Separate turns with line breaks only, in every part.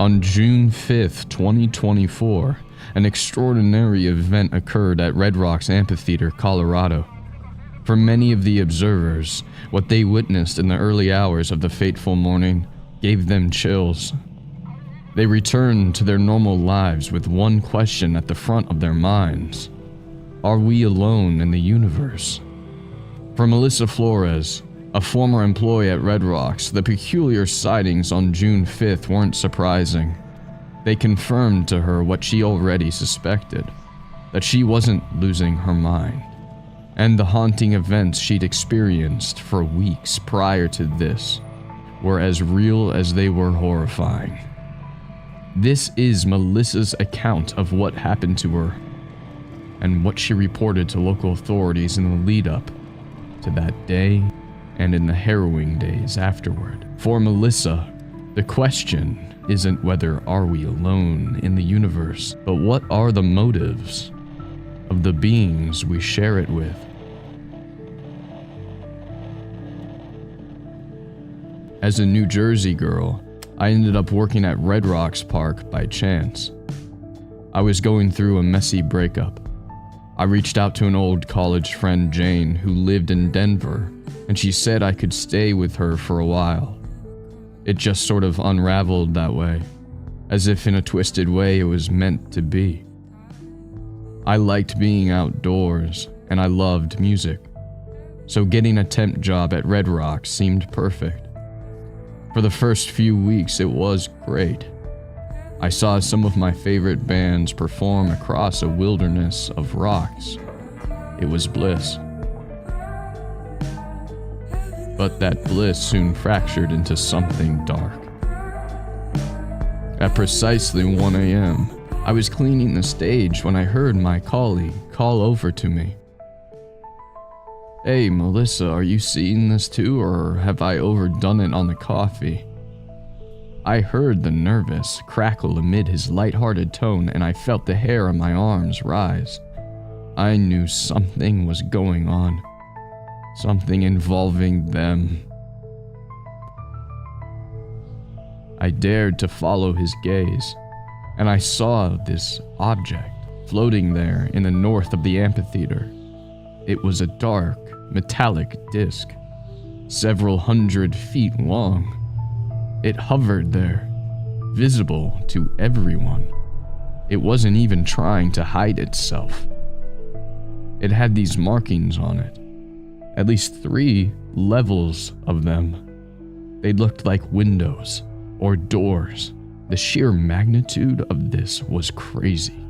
On June 5th, 2024, an extraordinary event occurred at Red Rocks Amphitheatre, Colorado. For many of the observers, what they witnessed in the early hours of the fateful morning gave them chills. They returned to their normal lives with one question at the front of their minds: are we alone in the universe? For Melissa Flores, a former employee at Red Rocks, the peculiar sightings on June 5th weren't surprising. They confirmed to her what she already suspected, that she wasn't losing her mind, and the haunting events she'd experienced for weeks prior to this were as real as they were horrifying. This is Melissa's account of what happened to her and what she reported to local authorities in the lead-up to that day and in the harrowing days afterward. For Melissa, the question isn't whether are we alone in the universe, but what are the motives of the beings we share it with. As a New Jersey girl, I ended up working at Red Rocks Park by chance. I was going through a messy breakup. I reached out to an old college friend, Jane, who lived in Denver, and she said I could stay with her for a while. It just sort of unraveled that way, as if in a twisted way it was meant to be. I liked being outdoors, and I loved music, so getting a temp job at Red Rocks seemed perfect. For the first few weeks, it was great. I saw some of my favorite bands perform across a wilderness of rocks. It was bliss. But that bliss soon fractured into something dark. At precisely 1 a.m., I was cleaning the stage when I heard my colleague call over to me. "Hey, Melissa, are you seeing this too, or have I overdone it on the coffee?" I heard the nervous crackle amid his lighthearted tone, and I felt the hair on my arms rise. I knew something was going on. Something involving them. I dared to follow his gaze, and I saw this object floating there in the north of the amphitheater. It was a dark, metallic disc, several hundred feet long. It hovered there, visible to everyone. It wasn't even trying to hide itself. It had these markings on it. At least 3 levels of them. They looked like windows or doors. The sheer magnitude of this was crazy.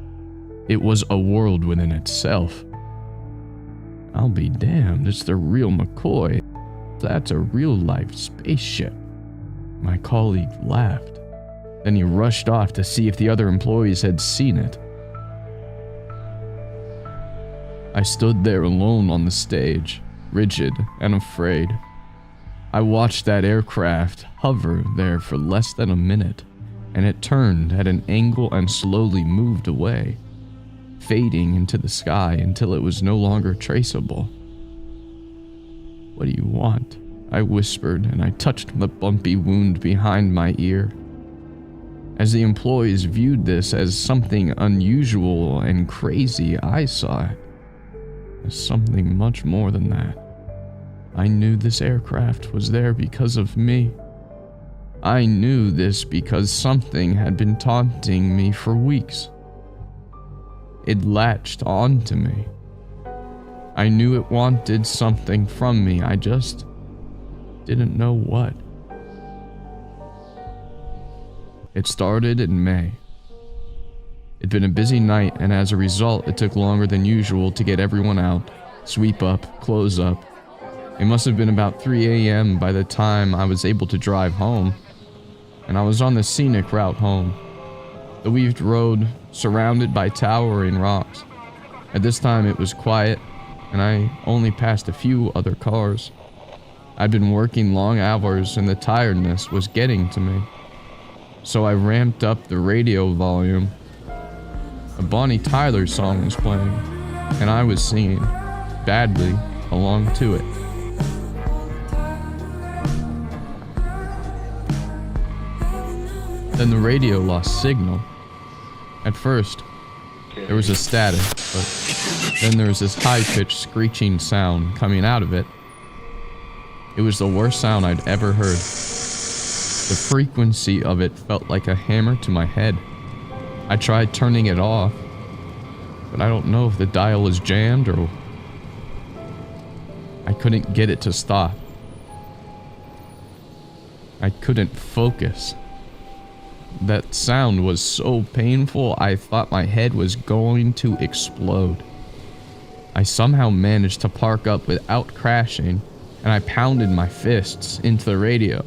It was a world within itself. I'll be damned, it's the real McCoy. That's a real-life spaceship. My colleague laughed. Then he rushed off to see if the other employees had seen it. I stood there alone on the stage, rigid and afraid. I watched that aircraft hover there for less than a minute, and it turned at an angle and slowly moved away, fading into the sky until it was no longer traceable. "What do you want?" I whispered, and I touched the bumpy wound behind my ear. As the employees viewed this as something unusual and crazy, I saw it as something much more than that. I knew this aircraft was there because of me. I knew this because something had been taunting me for weeks. It latched onto me. I knew it wanted something from me, I just didn't know what. It started in May. It'd been a busy night, and as a result, it took longer than usual to get everyone out, sweep up, close up. It must have been about 3 a.m. by the time I was able to drive home, and I was on the scenic route home. The weaved road, surrounded by towering rocks. At this time it was quiet, and I only passed a few other cars. I'd been working long hours, and the tiredness was getting to me. So I ramped up the radio volume. A Bonnie Tyler song was playing, and I was singing, badly, along to it. The Then the radio lost signal. At first, there was a static, but then there was this high-pitched screeching sound coming out of it. It was the worst sound I'd ever heard. The frequency of it felt like a hammer to my head. I tried turning it off, but I don't know if the dial was jammed or I couldn't get it to stop. I couldn't focus. That sound was so painful, I thought my head was going to explode. I somehow managed to park up without crashing, and I pounded my fists into the radio.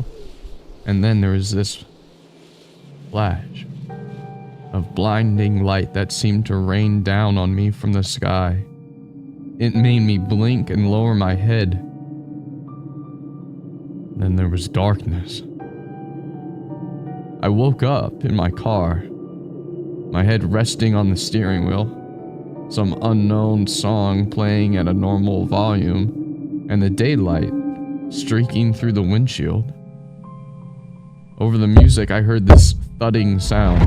And then there was this flash of blinding light that seemed to rain down on me from the sky. It made me blink and lower my head. Then there was darkness. I woke up in my car, my head resting on the steering wheel, some unknown song playing at a normal volume, and the daylight streaking through the windshield. Over the music, I heard this thudding sound,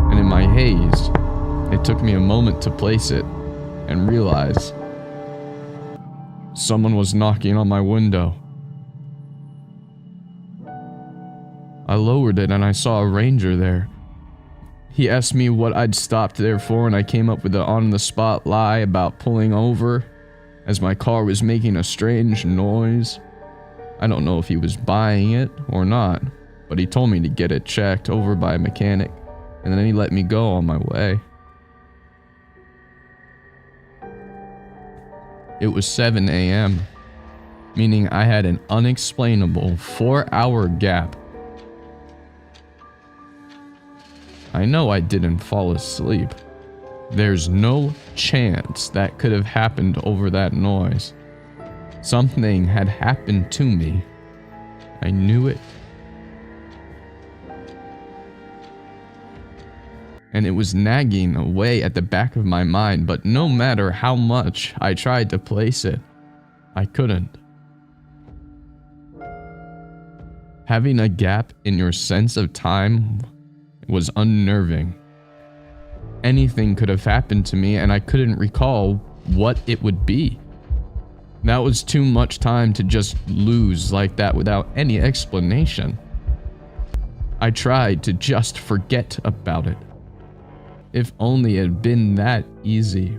and in my haze, it took me a moment to place it and realize someone was knocking on my window. I lowered it and I saw a ranger there. He asked me what I'd stopped there for, and I came up with an on-the-spot lie about pulling over as my car was making a strange noise. I don't know if he was buying it or not, but he told me to get it checked over by a mechanic, and then he let me go on my way. It was 7 a.m., meaning I had an unexplainable 4-hour gap. I know I didn't fall asleep. There's no chance that could have happened over that noise. Something had happened to me. I knew it. And it was nagging away at the back of my mind, but no matter how much I tried to place it, I couldn't. Having a gap in your sense of time was unnerving. Anything could have happened to me, and I couldn't recall what it would be. That was too much time to just lose like that without any explanation. I tried to just forget about it. If only it had been that easy.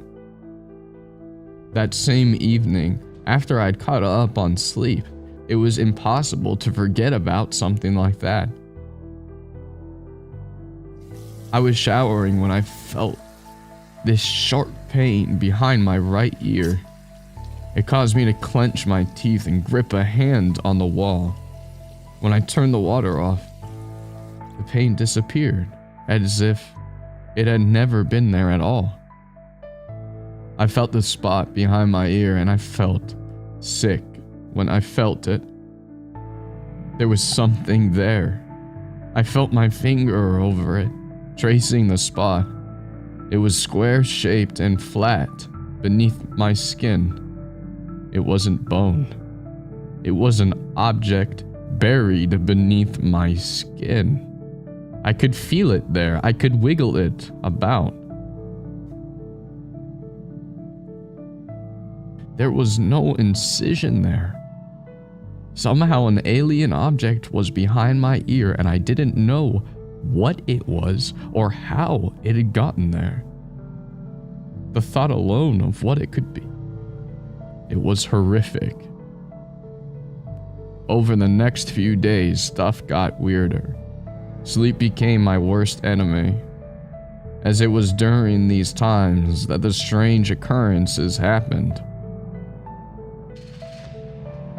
That same evening, after I'd caught up on sleep, it was impossible to forget about something like that. I was showering when I felt this sharp pain behind my right ear. It caused me to clench my teeth and grip a hand on the wall. When I turned the water off, the pain disappeared, as if it had never been there at all. I felt the spot behind my ear, and I felt sick when I felt it. There was something there. I felt my finger over it, tracing the spot. It was square-shaped and flat beneath my skin. It wasn't bone. It was an object buried beneath my skin. I could feel it there. I could wiggle it about. There was no incision there. Somehow an alien object was behind my ear, and I didn't know what it was or how it had gotten there. The thought alone of what it could be. It was horrific. Over the next few days, stuff got weirder. Sleep became my worst enemy, as it was during these times that the strange occurrences happened.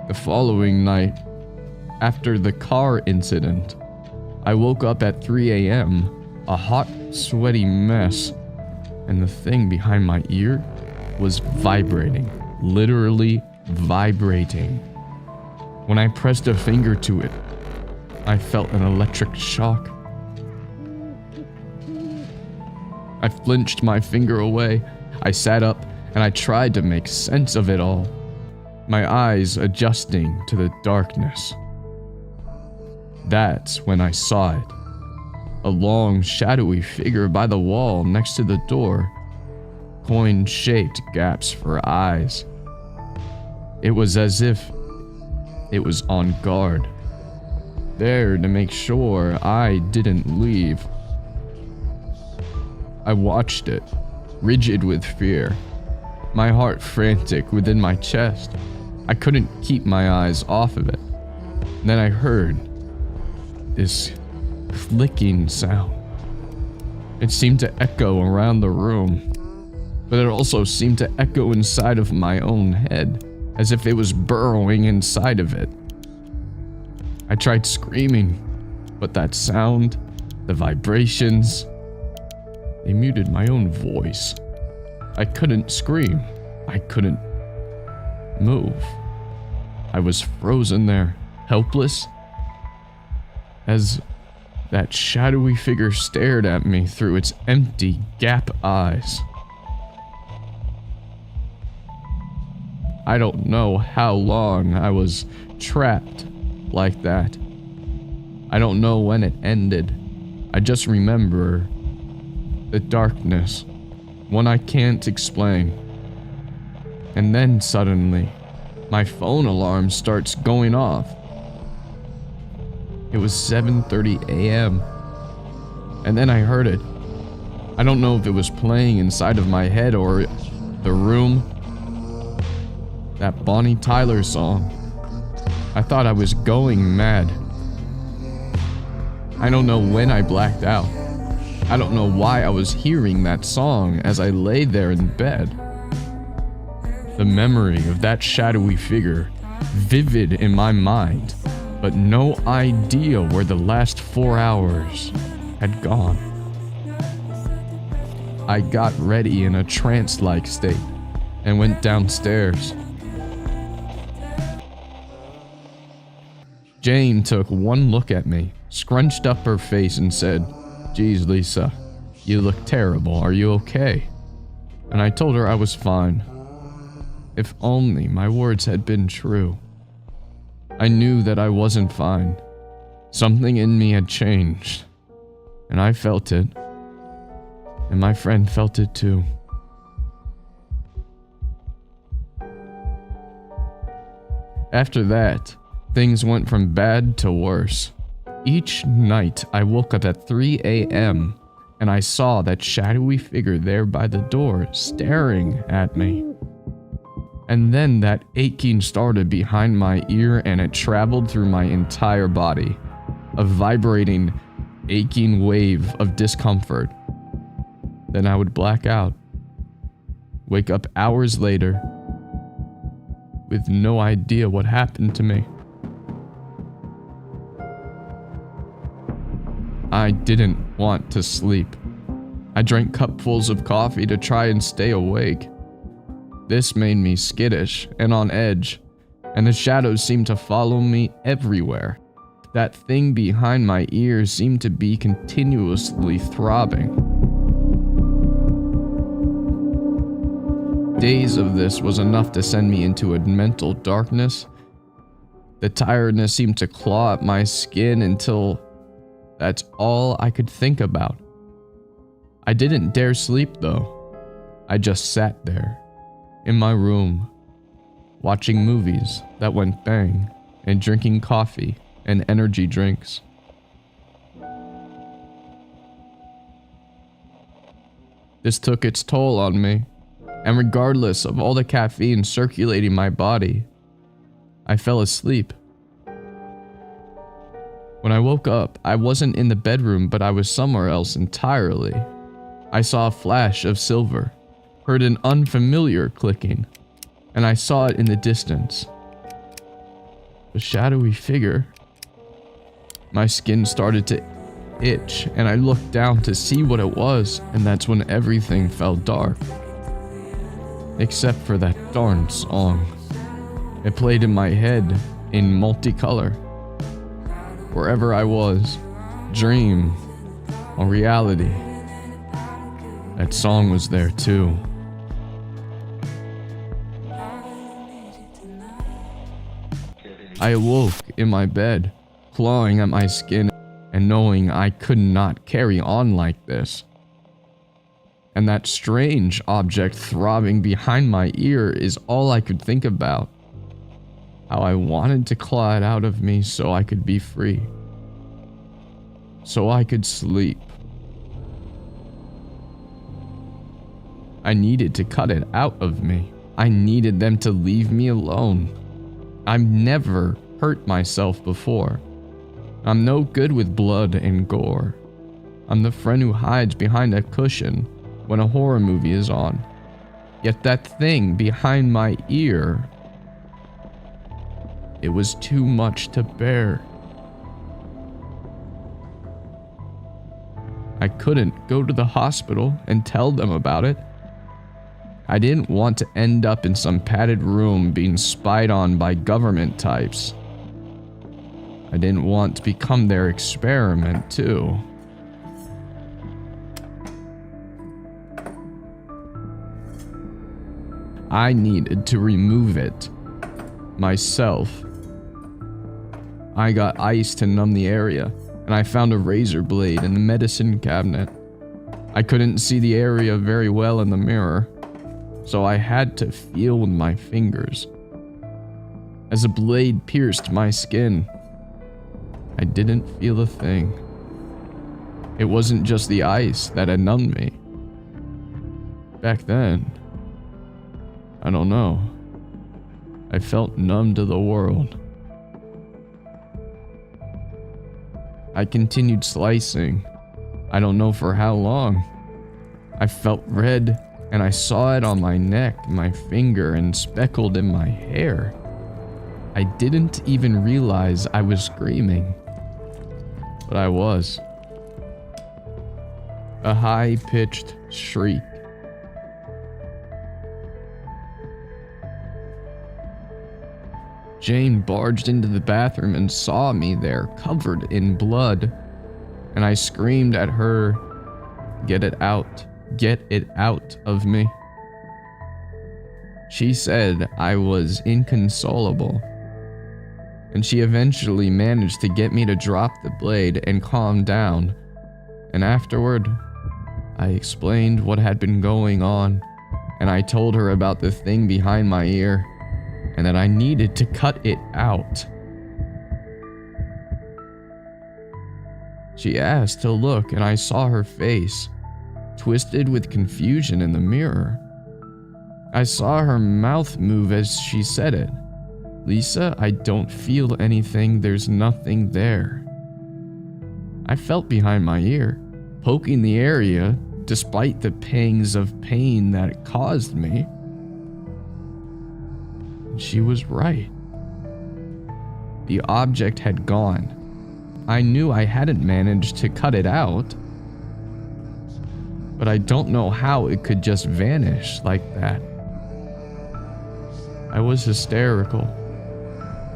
The following night, after the car incident, I woke up at 3 a.m., a hot, sweaty mess, and the thing behind my ear was vibrating, literally vibrating. When I pressed a finger to it, I felt an electric shock. I flinched my finger away. I sat up and I tried to make sense of it all, my eyes adjusting to the darkness. That's when I saw it. a long, shadowy figure by the wall next to the door, coin-shaped gaps for eyes. It was as if it was on guard, there to make sure I didn't leave. I watched it, rigid with fear, my heart frantic within my chest. I couldn't keep my eyes off of it. Then I heard this clicking sound. It seemed to echo around the room, but it also seemed to echo inside of my own head, as if it was burrowing inside of it. I tried screaming, but that sound, the vibrations, they muted my own voice. I couldn't scream. I couldn't move. I was frozen there, helpless, as that shadowy figure stared at me through its empty gap eyes. I don't know how long I was trapped like that. I don't know when it ended. I just remember the darkness, one I can't explain. And then suddenly, my phone alarm starts going off. It was 7:30 a.m. And then I heard it. I don't know if it was playing inside of my head or the room. That Bonnie Tyler song. I thought I was going mad. I don't know when I blacked out. I don't know why I was hearing that song as I lay there in bed. The memory of that shadowy figure, vivid in my mind, but no idea where the last 4 hours had gone. I got ready in a trance-like state and went downstairs. Jane took one look at me, scrunched up her face and said, "Geez, Lisa, you look terrible. Are you okay?" And I told her I was fine. If only my words had been true. I knew that I wasn't fine. Something in me had changed, and I felt it, and my friend felt it too. After that, things went from bad to worse. Each night, I woke up at 3 a.m., and I saw that shadowy figure there by the door, staring at me. And then that aching started behind my ear and it traveled through my entire body. A vibrating, aching wave of discomfort. Then I would black out. Wake up hours later with no idea what happened to me. I didn't want to sleep. I drank cupfuls of coffee to try and stay awake. This made me skittish and on edge, and the shadows seemed to follow me everywhere. That thing behind my ears seemed to be continuously throbbing. Days of this was enough to send me into a mental darkness. The tiredness seemed to claw at my skin until that's all I could think about. I didn't dare sleep though. I just sat there, in my room, watching movies that went bang, and drinking coffee and energy drinks. This took its toll on me, and regardless of all the caffeine circulating my body, I fell asleep. When I woke up, I wasn't in the bedroom, but I was somewhere else entirely. I saw a flash of silver, heard an unfamiliar clicking, and I saw it in the distance. A shadowy figure. My skin started to itch, and I looked down to see what it was, and that's when everything fell dark. Except for that darn song. It played in my head in multicolor. Wherever I was, dream or reality, that song was there too. I awoke in my bed, clawing at my skin and knowing I could not carry on like this. And that strange object throbbing behind my ear is all I could think about. How I wanted to claw it out of me so I could be free. So I could sleep. I needed to cut it out of me. I needed them to leave me alone. I've never hurt myself before. I'm no good with blood and gore. I'm the friend who hides behind a cushion when a horror movie is on. Yet that thing behind my ear, it was too much to bear. I couldn't go to the hospital and tell them about it. I didn't want to end up in some padded room being spied on by government types. I didn't want to become their experiment, too. I needed to remove it myself. I got ice to numb the area, and I found a razor blade in the medicine cabinet. I couldn't see the area very well in the mirror, so I had to feel with my fingers. As the blade pierced my skin, I didn't feel a thing. It wasn't just the ice that had numbed me. Back then, I don't know. I felt numb to the world. I continued slicing. I don't know for how long. I felt red, and I saw it on my neck, my finger, and speckled in my hair. I didn't even realize I was screaming. But I was. A high-pitched shriek. Jane barged into the bathroom and saw me there, covered in blood, and I screamed at her, "Get it out. Get it out of me." She said I was inconsolable, and she eventually managed to get me to drop the blade and calm down, and afterward, I explained what had been going on, and I told her about the thing behind my ear, and that I needed to cut it out. She asked to look, and I saw her face, twisted with confusion in the mirror. I saw her mouth move as she said it. "Lisa, I don't feel anything, there's nothing there." I felt behind my ear, poking the area, despite the pangs of pain that it caused me. She was right. The object had gone. I knew I hadn't managed to cut it out, but I don't know how it could just vanish like that. I was hysterical.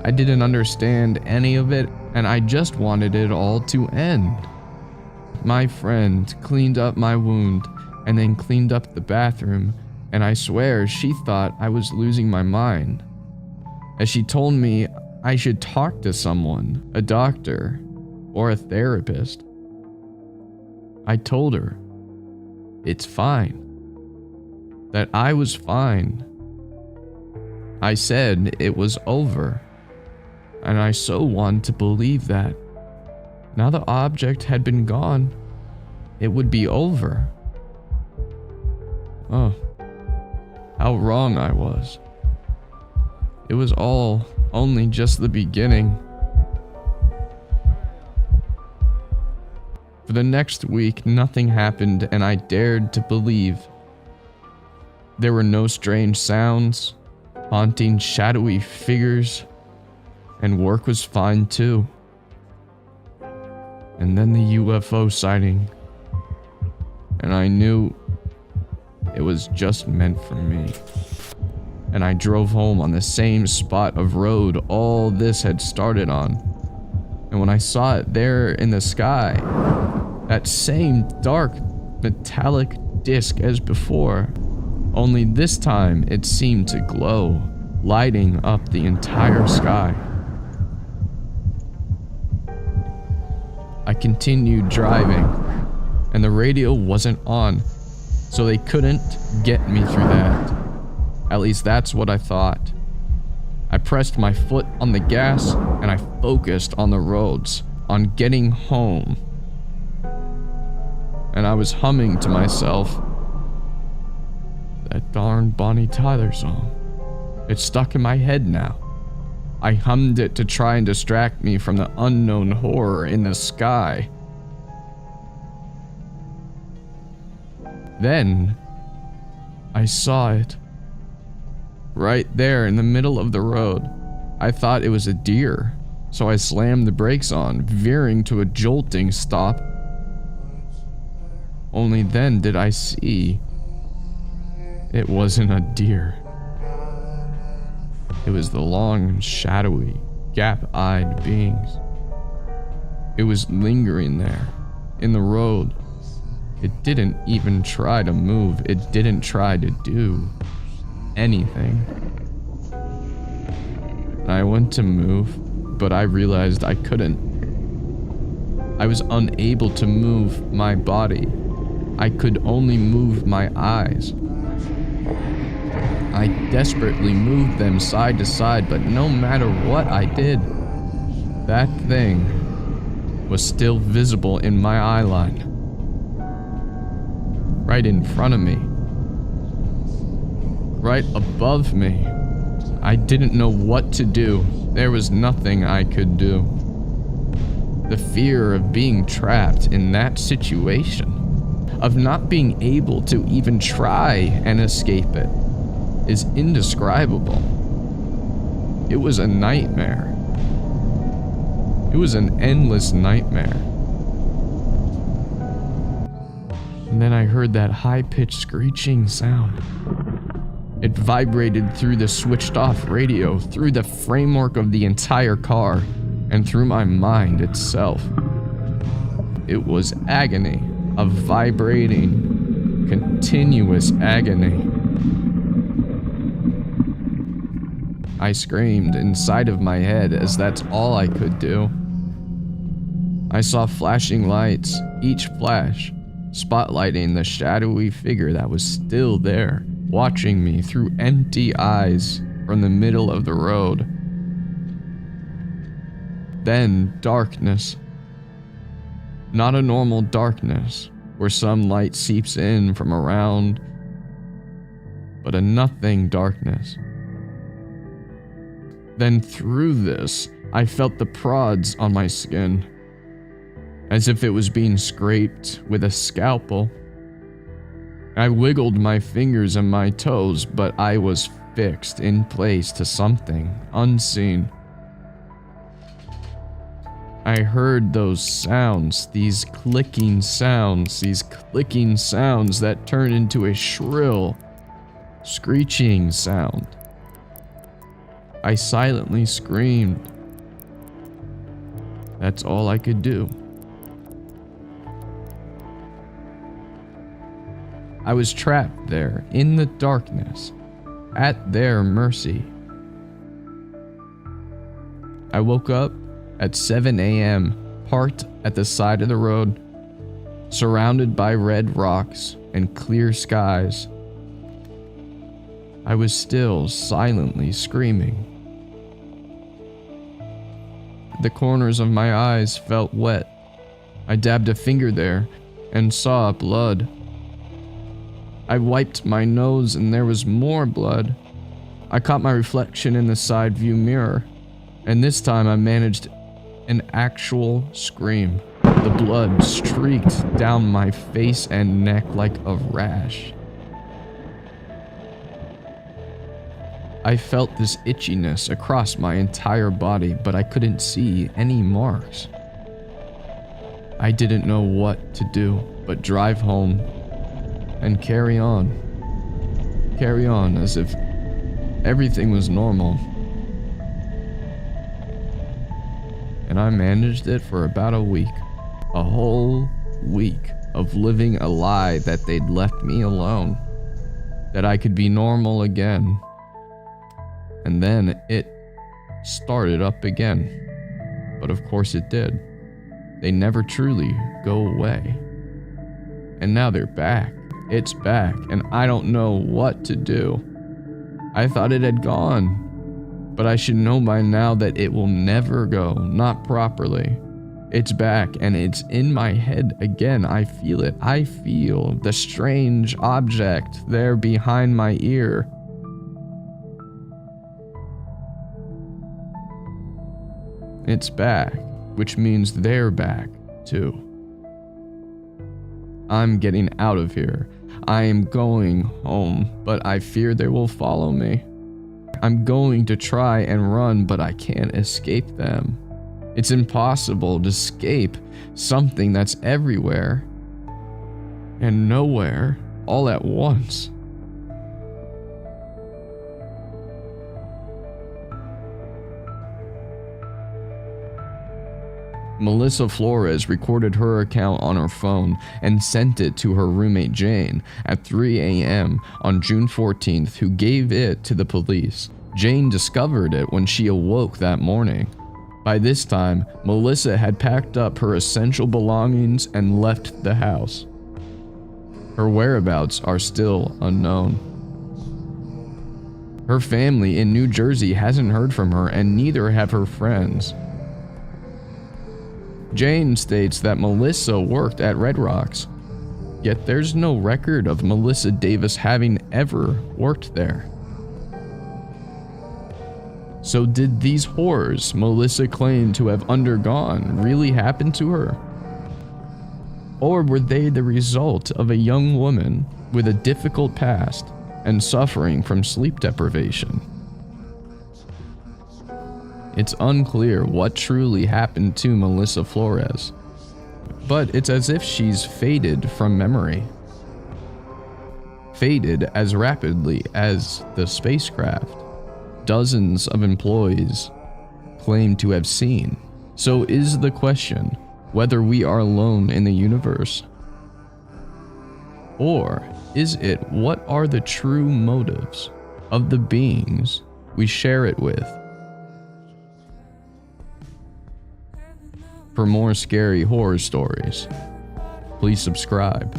I didn't understand any of it, and I just wanted it all to end. My friend cleaned up my wound and then cleaned up the bathroom, and I swear she thought I was losing my mind, as she told me I should talk to someone, a doctor or a therapist. I told her it's fine, that I was fine. I said it was over, and I so wanted to believe that. Now the object had been gone, it would be over. Oh, how wrong I was. It was all only just the beginning. For the next week, nothing happened, and I dared to believe. There were no strange sounds, haunting shadowy figures, and work was fine too. And then the UFO sighting, and I knew it was just meant for me. And I drove home on the same spot of road all this had started on. And when I saw it there in the sky, that same dark metallic disc as before, only this time it seemed to glow, lighting up the entire sky. I continued driving, and the radio wasn't on, so they couldn't get me through that. At least that's what I thought. I pressed my foot on the gas, and I focused on the roads, on getting home. And I was humming to myself that darn Bonnie Tyler song. It's stuck in my head now. I hummed it to try and distract me from the unknown horror in the sky. Then, I saw it. Right there in the middle of the road. I thought it was a deer, so I slammed the brakes on, veering to a jolting stop. Only then did I see it wasn't a deer. It was the long, shadowy, gap-eyed beings. It was lingering there, in the road. It didn't even try to move. It didn't try to do anything. I went to move, but I realized I couldn't. I was unable to move my body. I could only move my eyes. I desperately moved them side to side, but no matter what I did, that thing was still visible in my eye line. Right in front of me. Right above me. I didn't know what to do. There was nothing I could do. The fear of being trapped in that situation, of not being able to even try and escape it, is indescribable. It was a nightmare. It was an endless nightmare. And then I heard that high-pitched screeching sound. It vibrated through the switched-off radio, through the framework of the entire car, and through my mind itself. It was agony, a vibrating, continuous agony. I screamed inside of my head as that's all I could do. I saw flashing lights, each flash spotlighting the shadowy figure that was still there, watching me through empty eyes from the middle of the road. Then darkness. Not a normal darkness, where some light seeps in from around, but a nothing darkness. Then through this, I felt the prods on my skin, as if it was being scraped with a scalpel. I wiggled my fingers and my toes, but I was fixed in place to something unseen. I heard those sounds, these clicking sounds that turned into a shrill, screeching sound. I silently screamed. That's all I could do. I was trapped there in the darkness, at their mercy. I woke up at 7 a.m., parked at the side of the road, surrounded by red rocks and clear skies. I was still silently screaming. The corners of my eyes felt wet. I dabbed a finger there and saw blood. I wiped my nose and there was more blood. I caught my reflection in the side view mirror, and this time I managed an actual scream. The blood streaked down my face and neck like a rash. I felt this itchiness across my entire body, but I couldn't see any marks. I didn't know what to do but drive home and carry on as if everything was normal. And I managed it for about a week. A whole week of living a lie that they'd left me alone. That I could be normal again. And then it started up again. But of course it did. they never truly go away. And now they're back. It's back, and I don't know what to do. I thought it had gone, but I should know by now that it will never go, not properly. It's back, and it's in my head again. I feel it. I feel the strange object there behind my ear. It's back, which means they're back, too. I'm getting out of here. I am going home, but I fear they will follow me. I'm going to try and run, but I can't escape them. It's impossible to escape something that's everywhere and nowhere all at once. Melissa Flores recorded her account on her phone and sent it to her roommate Jane at 3 a.m. on June 14th, who gave it to the police. Jane discovered it when she awoke that morning. By this time, Melissa had packed up her essential belongings and left the house. Her whereabouts are still unknown. Her family in New Jersey hasn't heard from her, and neither have her friends. Jane states that Melissa worked at Red Rocks, yet there's no record of Melissa Davis having ever worked there. So did these horrors Melissa claimed to have undergone really happen to her? Or were they the result of a young woman with a difficult past and suffering from sleep deprivation? It's unclear what truly happened to Melissa Flores, but it's as if she's faded from memory. Faded as rapidly as the spacecraft dozens of employees claim to have seen. So is the question whether we are alone in the universe? Or is it what are the true motives of the beings we share it with? For more scary horror stories, please subscribe.